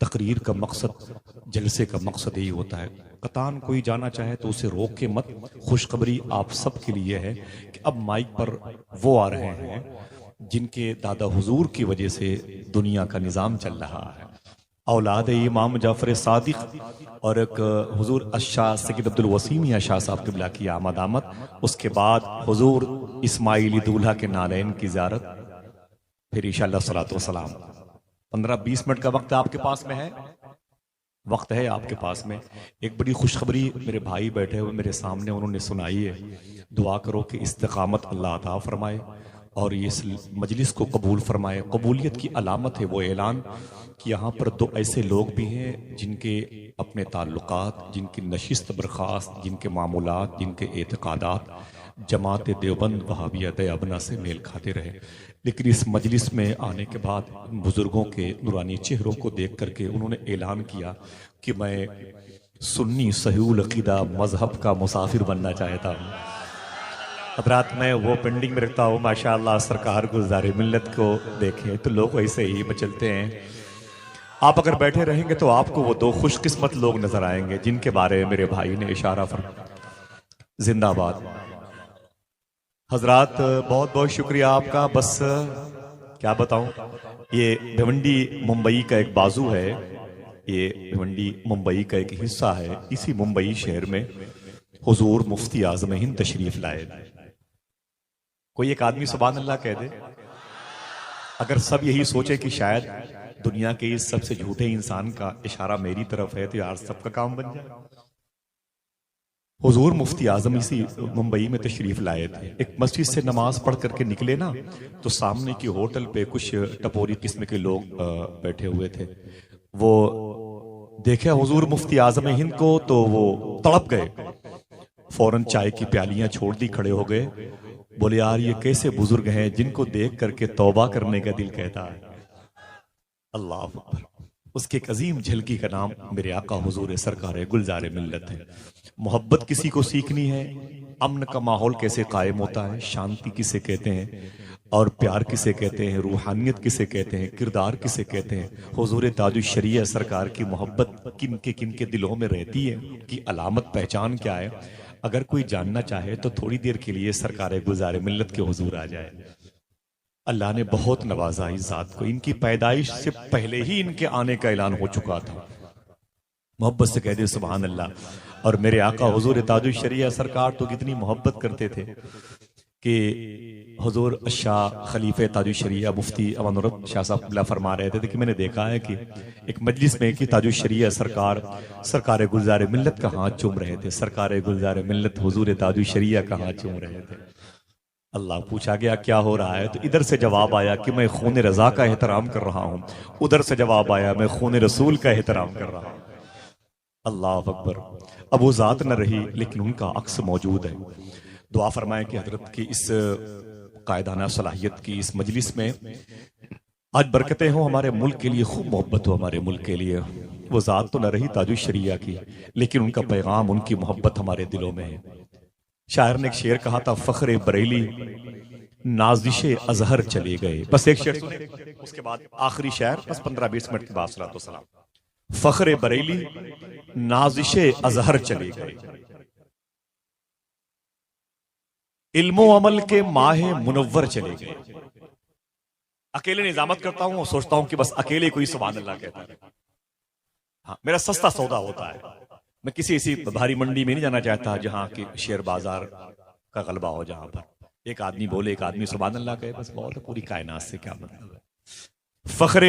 तकरीर का मकसद, जलसे का मकसद यही होता है। कतान कोई जाना चाहे तो उसे रोक के मत। खुशखबरी आप सब के लिए है कि अब माइक पर वो आ रहे हैं जिनके दादा हुजूर की वजह से दुनिया का निज़ाम चल रहा है। औलाद इमाम जाफर सादिक और एक हुजूर अशाह सैयद अब्दुल वसीम या शाह साहब क़िबला की आमद आमद, उसके बाद हुजूर इस्माइली दूल्हा के नालैन की ज़ियारत, फिर इंशाअल्लाह सलातो सलाम। 15-20 मिनट का वक्त आपके पास में है, वक्त है आपके पास में। एक बड़ी खुशखबरी मेरे भाई बैठे हुए मेरे सामने उन्होंने सुनाई है। दुआ करो कि इस्तिकामत अल्लाह अता फरमाए और ये इस मजलिस को कबूल फरमाए। कबूलियत की अलामत है वो ऐलान कि यहाँ पर दो ऐसे लोग भी हैं जिनके अपने ताल्लुकात, जिनकी नशिस्त बर्खास्त, जिनके मामूलात, जिनके एतकादात जमात देवबंद वहाबिया दयाबना से मेल खाते रहे, लेकिन इस मजलिस में आने के बाद बुजुर्गों के नूरानी चेहरों को देख करके उन्होंने ऐलान किया कि मैं सुन्नी सहीउल अकीदा मजहब का मुसाफिर बनना चाहता हूँ। हज़रात मैं वो पेंडिंग में रखता हूँ। माशाअल्लाह सरकार गुलज़ार मिल्लत को देखें तो लोग ऐसे ही मचलते हैं। आप अगर बैठे रहेंगे तो आपको वो दो खुशकिस्मत लोग नजर आएंगे जिनके बारे में मेरे भाई ने इशारा फरमाया। जिंदाबाद हजरात, बहुत बहुत शुक्रिया आपका। बस क्या बताऊं, ये भिवंडी मुंबई का एक बाजू है, ये भिवंडी मुंबई का एक हिस्सा है। इसी मुंबई शहर में हुजूर मुफ्ती आज़म हिंद तशरीफ लाए। कोई एक आदमी सुभान अल्लाह कह दे। अगर सब यही सोचे कि शायद दुनिया के इस सबसे झूठे इंसान का इशारा मेरी तरफ है तो यार सबका काम बन जाए। हुजूर मुफ्ती आजम इसी मुंबई में तशरीफ लाए थे। एक मस्जिद से नमाज पढ़ करके निकले ना, तो सामने की होटल पे कुछ टपोरी किस्म के लोग बैठे हुए थे। वो देखे हुजूर मुफ्ती आजम हिंद को तो वो तड़प गए, फौरन चाय की प्यालियां छोड़ दी, खड़े हो गए। बोले यार ये कैसे बुजुर्ग हैं जिनको देख करके तौबा करने का दिल कहता है। अल्लाह अकबर। उसके एक अजीम झलकी का नाम मेरे आका हुजूर सरकार गुलजार मिल्लत है। मोहब्बत किसी को सीखनी है, अमन का माहौल कैसे कायम होता है, शांति किसे कहते हैं और प्यार किसे कहते हैं, रूहानियत किसे कहते हैं, किरदार किसे कहते हैं, हुजूर ताजुश शरीया सरकार की मोहब्बत किन के दिलों में रहती है, की अलामत पहचान क्या है। अगर कोई जानना चाहे तो थोड़ी देर के लिए सरकार गुलजार मिल्लत के हुजूर आ जाए। अल्लाह ने बहुत नवाजा इस जात को। इनकी पैदाइश से पहले ही इनके आने का ऐलान हो चुका था। मोहब्बत से कह दे सुभान अल्लाह। और मेरे आका हुजूर ताजुश शरीया सरकार तो कितनी मोहब्बत करते थे कि हुजूर शाह खलीफे ताजुश शरीया मुफ्ती अमानुर शाह साहब फरमा रहे थे कि मैंने देखा है कि एक मजलिस में कि ताजुश शरीया सरकार गुलजार मिल्लत का हाथ चूम रहे थे। सरकार गुलजार मिल्लत हुजूर ताजुश शरीया का हाथ चूम रहे थे। अल्लाह पूछा गया क्या हो रहा है, तो इधर से जवाब आया कि मैं खून रजा का एहतराम कर रहा हूं। उधर से जवाब आया मैं खून रसूल का एहतराम कर रहा हूं। अल्लाह अकबर। अब वो जात न रही लेकिन उनका अक्स मौजूद है। दुआ फरमाएं कि हजरत की इस कायदाना सलाहियत की इस मजलिस में आज बरकतें हो, हमारे मुल्क के लिए खूब मोहब्बत हो। हमारे मुल्क के लिए वो जात तो न रही ताजुश शरीया की, लेकिन उनका पैगाम, उनकी मोहब्बत हमारे दिलों में है। शायर ने एक शेर कहा था, फख्रे बरेली नाजिशे अजहर चले गए। बस एक शेर सुने, उसके बाद आखिरी शेर, बस 15-20 मिनट के बाद सलातो सलाम। फख्रे बरेली नाजिशे अजहर चले गए, इल्मो अमल के माहे मुनव्वर चले गए। अकेले निजामत करता हूं और सोचता हूं कि बस अकेले कोई सुभान अल्लाह कहता है। हाँ, मेरा सस्ता सौदा होता है। मैं किसी ऐसी भारी मंडी में नहीं जाना चाहता जहां की शेयर बाजार का गलबा हो, जहां पर एक आदमी बोले, एक आदमी सुभान अल्लाह कहे, बस बहुत है। पूरी कायनात से क्या मतलब है। फखरे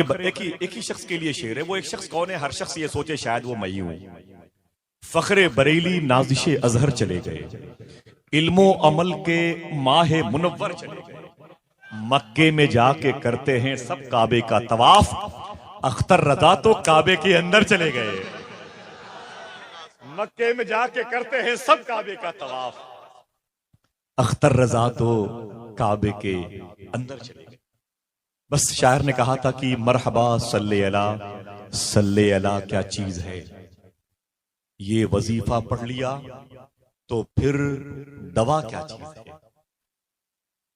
एक ही शख्स के लिए शेर है। वो एक शख्स कौन है? हर शख्स ये सोचे शायद वो मैं ही हूं। फखरे बरेली नाजिशे अजहर चले गए, इल्मो अमल के माहे मुनव्वर चले गए। मक्के में जाके करते हैं सब काबे का तवाफ, अख्तर रजा तो काबे के अंदर चले गए। मक्के में जाके करते हैं सब काबे का तवाफ, अख्तर रजा तो काबे के अंदर चले गए। बस शायर ने कहा था कि मरहबा सल्ले अला क्या चीज है, ये वजीफा पढ़ लिया तो फिर दवा क्या चीज है।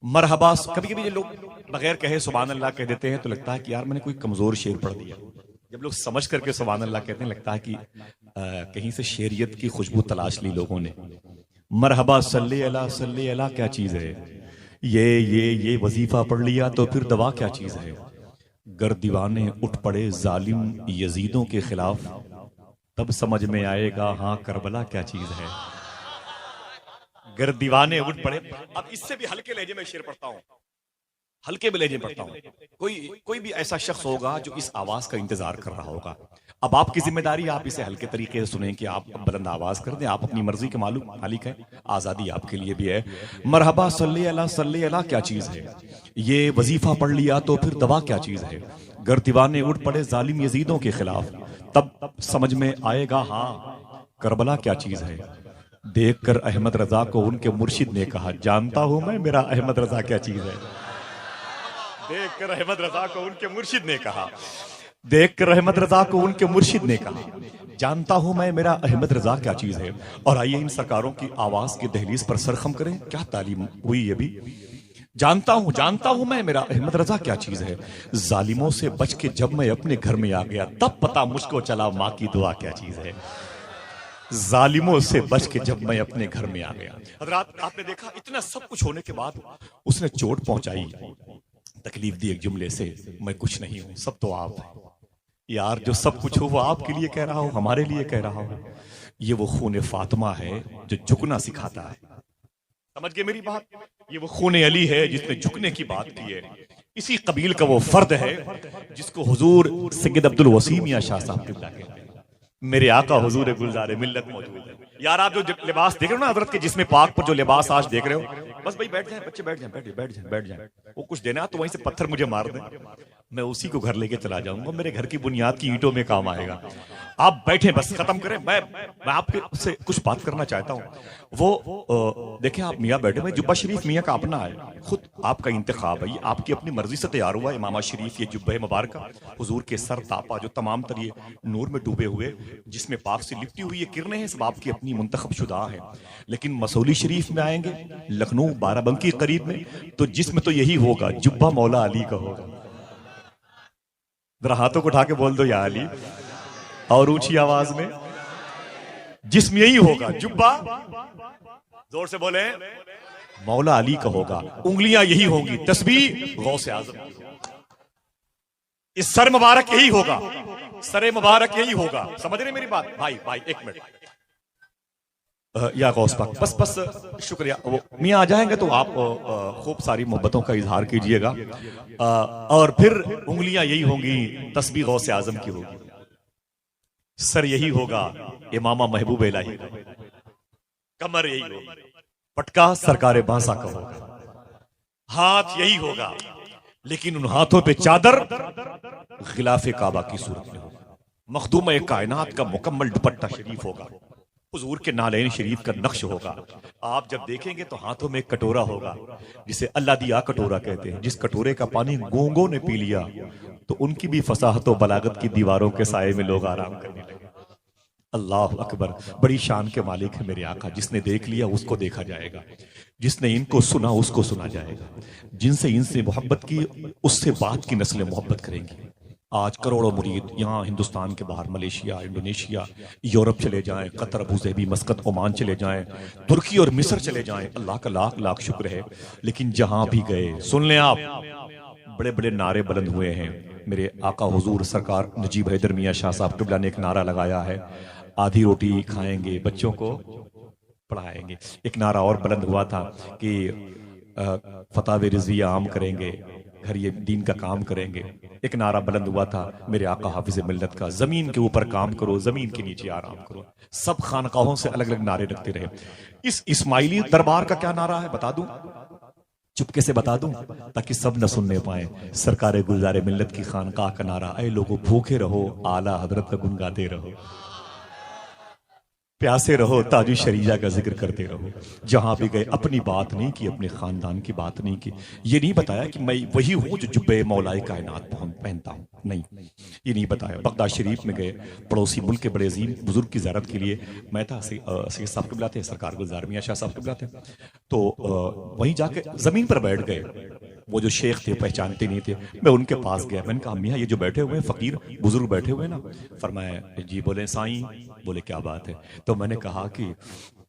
मरहबा, कभी कभी ये लोग बगैर कहे सुभान अल्लाह कह देते हैं तो लगता है कि यार मैंने कोई कमजोर शेर पढ़ दिया। जब लोग समझ करके सुभान अल्लाह कहते हैं, लगता है कि कहीं से शेरियत की खुशबू तलाश ली लोगों ने। मरहबा सल्ले अला क्या चीज है, ये वजीफा पढ़ लिया तो फिर दवा क्या चीज है। गर दीवाने उठ पड़े जालिम यजीदों के खिलाफ, तब समझ में आएगा हाँ करबला क्या चीज है। गर दीवाने उठ पड़े। अब इससे भी हल्के लहजे में शेर पढ़ता हूं, हल्के में लहजे पढ़ता हूं। कोई भी ऐसा शख्स होगा जो इस आवाज का इंतजार कर रहा होगा। अब आपकी जिम्मेदारी, आप इसे हल्के तरीके से सुने कि आप बुलंद आवाज कर दें। आप अपनी मर्जी के मालिक हैं, आजादी आपके लिए भी है। मरहबा सल्ले अला क्या चीज है, ये वजीफा पढ़ लिया तो फिर दवा क्या चीज है। गर दीवाने उठ पड़े जालिम यजीदों के खिलाफ, तब समझ में आएगा हाँ करबला क्या चीज है। देखकर अहमद रजा को उनके मुर्शिद ने कहा, जानता हूं मैं मेरा अहमद रजा क्या चीज है। देखकर अहमद रजा को उनके मुर्शिद ने कहा, देखकर अहमद रजा को उनके मुर्शिद ने कहा, जानता हूं मैं मेरा अहमद रजा क्या चीज है। और आइए इन सरकारों की आवाज की दहलीज पर सरखम करें, क्या तालीम हुई ये भी। जानता हूं मैं मेरा अहमद रजा क्या चीज है। जालिमों से बच के जब मैं अपने घर में आ गया, तब पता मुझको चला माँ की दुआ क्या चीज है। जालिमों से बच के जब मैं अपने घर में आ गया। हज़रात, आपने देखा इतना सब कुछ होने के बाद उसने चोट पहुंचाई, तकलीफ दी एक जुमले से, मैं कुछ नहीं हूं, सब तो आप है। यार जो सब कुछ हो वो आपके लिए कह रहा हो, हमारे लिए कह रहा हो। ये वो खून फातिमा है जो झुकना सिखाता है। समझ गए मेरी बात। ये वो खून अली है जिसने झुकने की बात की है। इसी कबील का वो फर्द है जिसको हुजूर सैयद अब्दुल वसीम मियां शाह साहब किबला कहते हैं। मेरे आका हुजूर गुलजार मिल्लत मौजूद है। यार आप जो लिबास देख रहे हो ना हजरत के जिस्म पाक पर, जो लिबास आज देख रहे हो, बस भाई बैठ जाए बच्चे, बैठ जाए। वो कुछ देना तो वहीं से पत्थर मुझे मार दे, मैं उसी को घर लेके चला जाऊंगा, मेरे घर की बुनियाद की ईंटों में काम आएगा। आप बैठे बस, खत्म करें। मैं आपके से कुछ बात करना चाहता हूं। वो देखें, आप मियाँ बैठे हुए, जुब्बा शरीफ मियाँ का अपना है, खुद आपका इंतखाब है, ये आपकी अपनी मर्जी से तैयार हुआ इमामा शरीफ, ये जुब्बा मुबारक हुजूर के सर तापा, जो तमाम तर ये नूर में डूबे हुए, जिसमें पाक से लिपटी हुई ये किरणें हैं, सब आपकी अपनी मुंतखब शुदा है। लेकिन मसौली शरीफ में आएंगे, लखनऊ बाराबंकी करीब में, तो जिस्म तो यही होगा, जुब्बा मौला अली का होगा। जरा हाथों को उठा के बोल दो या अली, और ऊंची आवाज में, जिस्म यही होगा, जुब्बा जोर से बोले, मौला अली का होगा। उंगलियां यही होंगी, तस्बीह गौसे आज़म, इस सर मुबारक यही होगा, सरे मुबारक यही होगा। समझ रहे मेरी बात भाई? एक मिनट, या गौस पाक, बस शुक्रिया। वो मियाँ आ जाएंगे तो आप खूब सारी मोहब्बतों का इजहार कीजिएगा। और फिर उंगलियां यही होंगी, तस्बीह गौसे आजम की होगी, सर यही होगा इमामा महबूब इलाही, कमर यही होगी, पटका सरकारे बांसा का होगा, हाथ यही होगा, लेकिन उन हाथों पे चादर खिलाफे काबा की सूरत में होगा, मखदूम कायनात का मुकम्मल दुपट्टा शरीफ होगा, हुजूर के नालैन शरीफ का नक्श होगा। आप जब देखेंगे तो हाथों में एक कटोरा होगा, जिसे अल्लाह दिया कटोरा कहते हैं। जिस कटोरे का पानी गूंगों ने पी लिया तो उनकी भी फसाहत और बलागत की दीवारों के साये में लोग आराम करने लगे। अल्लाह अकबर, बड़ी शान के मालिक है मेरे आका। जिसने देख लिया उसको देखा जाएगा, जिसने इनको सुना उसको सुना जाएगा, जिनसे इनसे मोहब्बत की उससे बात की नस्लें मोहब्बत करेंगी। आज करोड़ों मुरीद यहाँ हिंदुस्तान के बाहर मलेशिया, इंडोनेशिया, यूरोप चले जाएं, कतर, अबूज़हबी, मस्कत, ओमान चले जाएं, तुर्की और मिस्र चले जाएं, अल्लाह का लाख लाख शुक्र है। लेकिन जहां भी गए, सुन लें आप, बड़े बड़े नारे बुलंद हुए हैं। मेरे आका हुजूर सरकार नजीब हैदर मियाँ शाह साहब किबला ने एक नारा लगाया है, आधी रोटी खाएंगे, बच्चों को पढ़ाएंगे। एक नारा और बुलंद हुआ था कि फतावे रिज़विया आम करेंगे, घर ये दीन का काम करेंगे। एक नारा बुलंद हुआ था मेरे आका हाफिज मिल्लत का, जमीन के ऊपर काम करो, जमीन के नीचे आराम करो। सब खानकाहों से अलग अलग नारे रखते रहे। इस इस्माइली दरबार का क्या नारा है बता दूं, चुपके से बता दूं ताकि सब न सुनने पाए। सरकार गुलजार मिल्लत की खानकाह का नारा, ऐ लोगों भूखे रहो, आला हजरत का गुन गाते रहो, प्यासे रहो, ताजु शरीया का जिक्र करते रहो। जहां भी गए अपनी बात नहीं की, अपने खानदान की बात नहीं की। ये नहीं बताया कि मैं वही हूं जो जुब्बे मौलाए कायनात पहनता हूं, नहीं, ये नहीं बताया। बगदाद शरीफ में गए, पड़ोसी मुल्क के बड़े अजीम बुजुर्ग की ज़ियारत के लिए। मैं था सैयद साहब के बुलाते, सरकार गुलजार मियाँ शाह साहब के बुलाते, तो वहीं जाके जमीन पर बैठ गए। वो जो शेख थे पहचानते नहीं थे। मैं उनके पास गया, मैंने कहा मियाँ ये जो बैठे हुए हैं फकीर बुजुर्ग बैठे हुए हैं ना, फरमाया जी। बोले साईं, बोले क्या बात है? तो मैंने कहा कि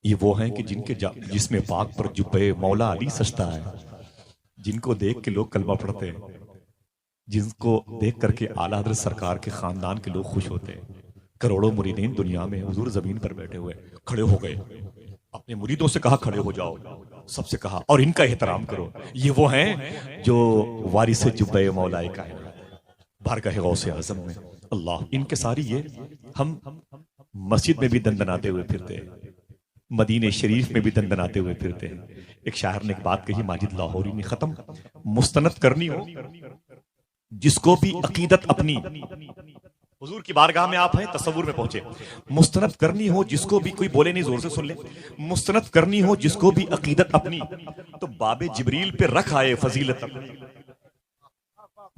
ये वो हैं कि जिनके जिसमें पाक पर जुब्बे मौला अली सजता है, जिनको देख के लोग कलमा पढ़ते हैं, जिनको देख करके आला हज़रत सरकार के खानदान के लोग खुश होते हैं। करोड़ों मुरीदीन दुनिया में हुजूर जमीन पर बैठे हुए खड़े हो गए, अपने मुरीदों से कहा खड़े हो जाओ, सबसे कहा और इनका एहतराम करो। ये वो हैं जो वारिस जुब्बे मौलाए कायनात बारगाह गौसे आज़म में। अल्लाह, इनके सारी ये हम मस्जिद में भी दंदनाते हुए फिरते हैं, मदीने शरीफ में भी दंदनाते हुए फिरते हैं। एक शायर ने एक बात कही, माजिद लाहौरी ने, खत्म मुस्तनद करनी हो जिसको भी अकीदत अपनी, हुजूर की बारगाह में आप हैं, तसव्वुर में पहुंचे, मुस्तनद करनी हो जिसको भी, कोई बोले नहीं जोर से सुन ले, मुस्तनद करनी हो जिसको भी अकीदत अपनी, तो बाबे जिब्रील पे रख आए फजीलत अपनी।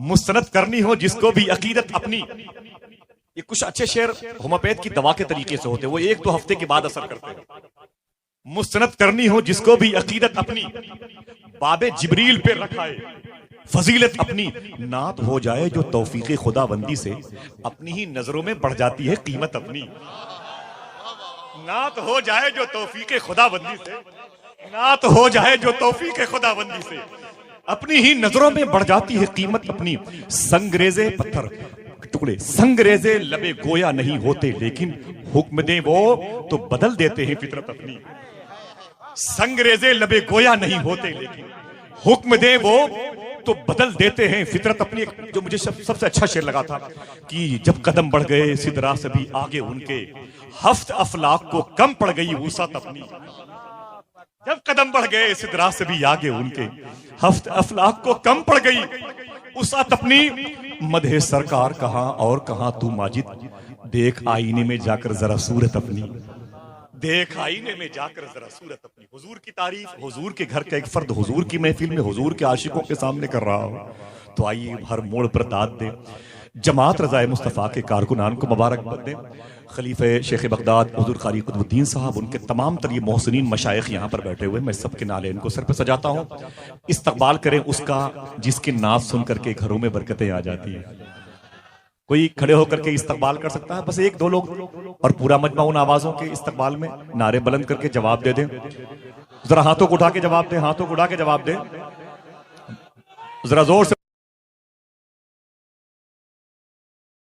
मुस्तनद करनी हो जिसको भी अकीदत अपनी। ये कुछ अच्छे शेर होम्योपैथ की दवा के तरीके से होते हैं, वो 1-2 हफ्ते के बाद असर करते हैं। मुस्तनद करनी हो जिसको भी अकीदत अपनी, बाबे जिब्रील पे रखाए फजीलत अपनी। नात हो जाए जो तौफीक खुदाबंदी से, अपनी ही नजरों में बढ़ जाती है कीमत अपनी। नात हो जाए जो तौफीक खुदाबंदी से, नात हो जाए जो तौफीक खुदाबंदी से, अपनी ही नजरों में बढ़ जाती है कीमत अपनी। संगरेजे पत्थर टुकड़े, संगरेजे लबे गोया नहीं होते, लेकिन हुक्म दे वो तो बदल देते हैं फितरत अपनी। संगरेजे लबे गोया नहीं होते, लेकिन हुक्म दे वो तो बदल देते हैं फितरत अपनी। जो मुझे सबसे अच्छा शेर लगा था कि जब कदम बढ़ गए सिदरा से भी आगे उनके, हफ्त अफलाक को कम पड़ गई वुसअत अपनी। जब कदम बढ़ गए सिदरा से भी आगे उनके, हफ्त अफलाक को कम पड़ गई वुसअत अपनी। मदहे सरकार कहां और कहां तू माजिद, देख आईने में जाकर जरा सूरत अपनी, देख आईने में जाकर जरा सूरत अपनी। हुजूर की तारीफ, हुजूर के घर का एक फर्द हुजूर की महफिल में हुजूर के आशिकों के सामने कर रहा हो, तो आइए हर मोड़ पर दाद दे। जमात रज़ाए मुस्तफ़ा के कारकुनान को मुबारकबाद दें। खलीफे शेख बगदाद हुजूर कारी कुतुबुद्दीन साहब, उनके तमाम तर ये मोहसिनीन मशाइख यहाँ पर बैठे हुए, मैं सबके नाले इनको सर पर सजाता हूँ। इस्तकबाल करें उसका जिसके नात सुन करके घरों में बरकतें आ जाती हैं। कोई खड़े होकर के इस्तकबाल कर सकता है? बस 1-2 लोग, और पूरा मजमा उन आवाजों के इस्तकबाल में नारे बुलंद करके जवाब दे दें। जरा हाथों को उठा के जवाब दें, हाथों को उठा के जवाब दें, जरा जोर से।